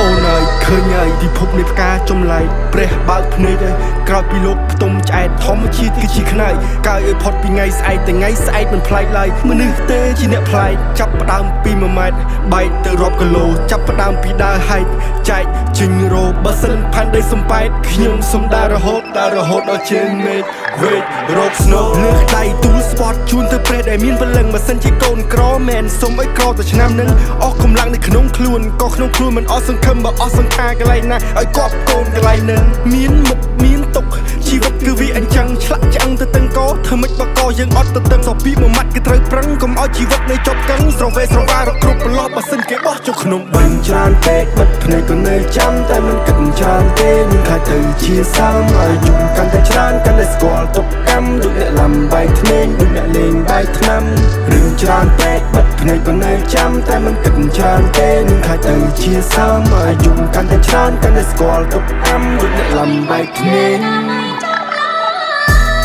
អូនអើយឃើញហើយពិភពនៃផ្កាចម្លែកព្រះបើកភ្នែកហើយក្រោយពីលោកផ្ទុំឆ្អែតធម្មជាតិគឺជាខ្នើយកើឲ្យផុតពីថ្ងៃស្អែកតែថ្ងៃស្អែកមិនប្លែកឡើយមនុស្សទេជាអ្នកប្លែកចាប់ផ្ដើមពី1ម៉ែត្របែកទៅរាប់គីឡូចាប់ផ្ដើមពីដើរហែកចែកចេញរោបើសិនផាន់ដីសំបែតខ្ញុំសុំដើររហូតដល់ជើងមេឃវេករោគស្នូលើដៃទូលស្ពតជូនទៅព្រះដែលមានពលឹងបើសិនជាកូនក្រមែនសុំឲ្យក្រទៅឆ្នាំនឹងអស់កម្លាំងនៅក្នុងខ្លួនក៏ក្នុងខ្លួនមិនអស់សង្ឃឹមបើអស់សង្ខារកន្លែងណាឲ្យគាត់កូនកន្លែងនឹងមានមុខមានទុកជីវិតគឺវាអញ្ចឹងឆ្លាក់ឆ្អឹងទៅទាំងកធ្វើម៉េចបើកយើងអត់ទៅទាំងសពីមួយម៉ាត់គឺត្រូវប្រឹងកុំឲ្យជីវិតនៅជាប់កឹងស្រវេស្រវារកគ្រប់ប្រឡោះបើសិនគេបោះចូលក្នុងបឹងច្រើនពេកបិទភ្នែកក៏នៅចាំតែមិនគិតច្រើនទេនឹងខ្លាចទៅជាសាមឲ្យយំកាន់តែច្រើនកាន់តែស្គាល់ទុកកម្មដូចអ្នកលំបាយធ្នេញដូចអ្នកលេងបាយថ្នាំរឿងច្រើនពេកបិទភ្នែកក៏នៅចាំតែមិនគិតច្រើនទេនឹងខ្លាចទៅជាសាមឲ្យយំកាន់តែច្រើនកាន់តែស្គាល់ទុកកម្មដូចអ្នកលំបាយធ្នេញ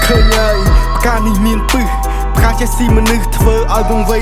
ឃើញហើយផ្កានេះមានពឹសផ្កាចេះស៊ីមនុស្សធ្វើឲ្យវង្វេង